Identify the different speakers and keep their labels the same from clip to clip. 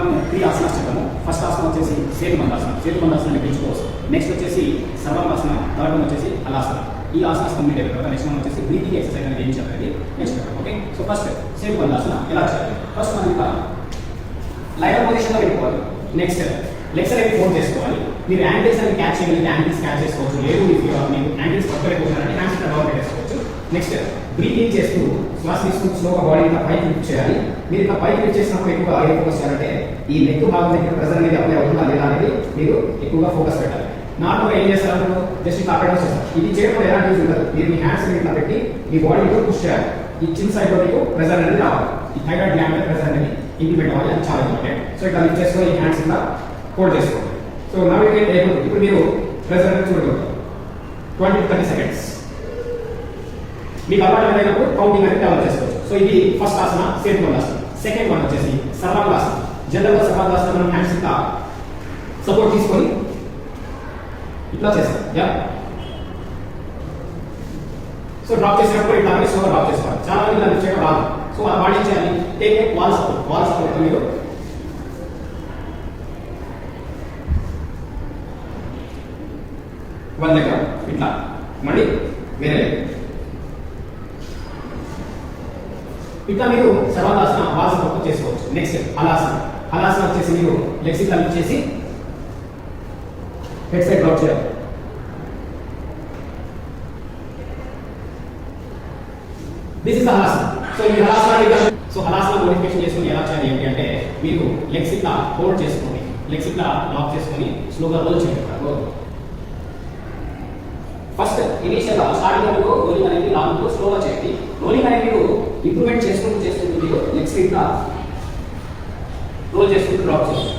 Speaker 1: మనం 3 ఆసనాస్ చెప్పాము. ఫస్ట్ ఆసనం వచ్చేసి సేతుబంధాసనం. సేతుబంధాసనం పెంచుకోవచ్చు. నెక్స్ట్ వచ్చేసి సర్వాంగాసనం, థర్డ్ వన్ వచ్చేసి హలాసన. ఈ ఆసనాస్ కంప్లీట్ అయిన తర్వాత నెక్స్ట్ మనం వచ్చేసి బ్రీతింగ్ ఎక్సర్సైజ్ అనేది ఏం చెప్పాలి నెక్స్ట్ చెప్పాలి. ఓకే, సో ఫస్ట్ సేతుబంధాసన ఎలా చేయాలి? ఫస్ట్ మనం ఇంకా లైవ్ పొజిషన్లో వెళ్ళిపోవాలి. నెక్స్ట్ లెగ్స్ అనేది ఫోల్డ్ చేసుకోవాలి. మీరు యాంకిల్స్ అనేది క్యాచ్ చేయగలిగితే యాంకిల్స్ క్యాచ్ చేసుకోవచ్చు. లేదు మీకు యాంకిల్స్ పట్టుకోలేకపోతున్నారంటే హ్యాండ్స్ డౌన్ పెట్టేసుకోవచ్చు. నెక్స్ట్ బ్రీతింగ్ చేస్తూ శ్వాస తీసుకుంటూ స్లోగా బాడీ ఇంకా పైకి లిఫ్ట్ చేయాలి. మీరు ఇంకా పైకి లిఫ్ట్ చేసినప్పుడు ఎక్కువగా ఏ ఫోకస్ చేయాలంటే ఈ నెక్ భాగం దగ్గర ప్రెజర్ అనేది అప్లై అవుతుందా లేదా అనేది మీరు ఎక్కువగా ఫోకస్ పెట్టాలి. నార్మల్గా ఏం చేస్తారు, జస్ట్ ఇంకా అక్కడ చేస్తారు. ఇది చేయడం ఎలాంటి యూజ్ ఉండదు. మీరు మీ హ్యాండ్స్ ఇట్లా పెట్టి మీ బాడీ కూడా పుష్ చేయాలి. ఈ చిన్న సైడ్ లో మీకు ప్రెజర్ అనేది రావాలి. ఈ థైరాయిడ్ గ్లాండ్ మీద ప్రెజర్ అనేది ఇంప్లిమెంట్ అవ్వాలి. అది చాలా ఇంపార్టెంట్. సో ఇట్లా లిఫ్ట్ చేసుకొని ఈ హ్యాండ్స్ ఇలా హోల్డ్ చేసుకోండి. సో నవ్వు ఇప్పుడు మీరు ప్రెజర్ అనేది చూడగలుగుతారు 20 to 30 seconds. మీకు అలవాటు అయినప్పుడు కౌంటింగ్ అనేది డెవలప్ చేసుకోవచ్చు. సో ఇది ఫస్ట్ ఆసన సేతుబంధాసన. సెకండ్ వన్ వచ్చేసి సర్వాంగాసన. జనరల్గా సర్వాంగాసన మనం హ్యాండ్స్ ఇంకా సపోర్ట్ తీసుకొని ఇట్లా చేస్తాం. యా, సో డ్రాప్ చేసినప్పుడు ఇట్లా స్లోగా డ్రాప్ చేసుకోవాలి. చాలా మంది ఇలా చేయడం రాదు. సో వాడు ఏం చేయాలి, take wall support. Wall support మీరు వాళ్ళ దగ్గర ఇట్లా మళ్ళీ వేరే ఇట్లా మీరు సర్వాంగాసన వాల్ సపోర్ట్ చేసుకోవచ్చు. నెక్స్ట్ హలాసన. హలాసన వచ్చేసి మీరు లెగ్స్ ఇట్లా లిఫ్ట్ చేసి హెడ్ సైడ్ డ్రాప్ చేయాలి. This is halasana. సో ఈ హలాసన మోడిఫికేషన్ చేసుకుని ఎలా చేయాలి ఏంటి అంటే, మీరు లెగ్స్ ఇట్లా హోల్డ్ చేసుకొని లెగ్స్ ఇట్లా లాక్ చేసుకొని స్లోగా రోల్ చేయండి. ఫస్ట్ ఇనిషియల్గా స్టార్టింగ్ రోలింగ్ అనేది లాంగ్ స్లోగా చేయండి. రోలింగ్ అనేది మీరు ఇంప్రూవ్మెంట్ చేసుకుంటూ మీరు లెగ్స్ ఇట్లా రోల్ చేసుకుంటూ డ్రాప్ చేయండి.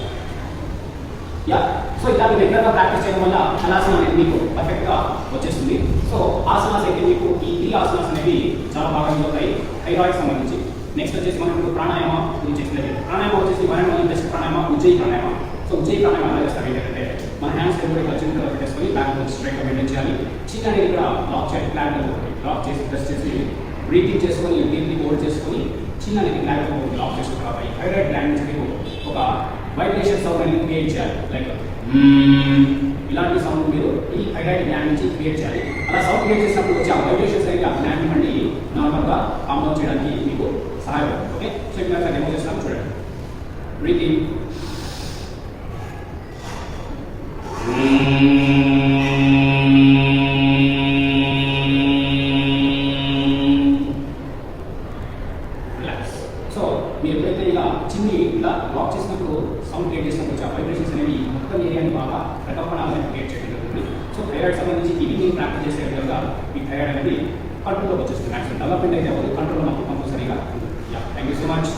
Speaker 1: యా, సో ఇలా మీరు రెగ్యులర్గా ప్రాక్టీస్ చేయడం వల్ల హలాసన అనేది మీకు పర్ఫెక్ట్గా వచ్చేస్తుంది. సో ఆసనాస్ అయితే మీకు ఈ 3 ఆసనాస్ అనేవి చాలా బాగా అవుతాయి థైరాయిడ్ సంబంధించి. నెక్స్ట్ వచ్చేసి మనం ఇప్పుడు ప్రాణాయామ గురించి ఎక్స్ప్లెయిన్ చేయాలి. ప్రాణాయామ వచ్చేసి one and only best pranayama Ujjayi pranayama. So Ujjayi pranayama ఎలా చేస్తారు ఏంటంటే, మన హ్యాండ్స్ కూడా ఇలా చిన్న పెట్టేసుకొని బ్యాక్ స్ట్రైట్గా మెయింటైన్ చేయాలి. చిన్న అనేది కూడా లాక్ చేయాలి. ప్లాన్ లాక్ చేసి ప్రెస్ చేసి బ్రీతింగ్ చేసుకొని డీప్లీ హోల్డ్ చేసుకొని చిన్న అనేది ప్లాన్ లాక్ చేసుకున్న తర్వాత ఈ థైరాయిడ్ గ్లాండ్ నుంచి మీకు ఒక వైబ్రేషన్ సౌండ్ అనేది క్రియేట్ చేయాలి. లైక్ ఇలాంటి సౌండ్ మీరు ఈ థైరాయిడ్ గ్లాండ్ నుంచి క్రియేట్ చేయాలి. అలా సౌండ్ క్రియేట్ చేసినప్పుడు వచ్చి ఆ వైబ్రేషన్స్ అనేది ఆ గ్లాండ్ మళ్ళీ నార్మల్గా కామ్ డౌన్ చేయడానికి మీకు సహాయపడుతుంది. ఓకే, సో ఇక్కడ డెమో చేస్తాను చూడండి. Breathing relax. సో మీరు ఎప్పుడైతే ఇలా చిన్ని ఇలా లాక్ చేసినప్పుడు సౌండ్ క్రియేట్ చేసినప్పుడు ఆ వైబ్రేషన్స్ అనేవి మొత్తం ఏరియాని బాగా ప్రకంపనాలను క్రియేట్ చేయడం జరుగుతుంది. సో థైరాయిడ్ సంబంధించి ఇవి ప్రాక్టీస్ చేసే విధంగా ఈ థైరాయిడ్ అనేది కంట్రోల్లోకి వచ్చేస్తుంది. మ్యాక్సిమం డెవలప్మెంట్ అయితే అవ్వదు, కంట్రోల్లో మాకు కంపల్సరీగా ఉంటుంది. Thank you so much.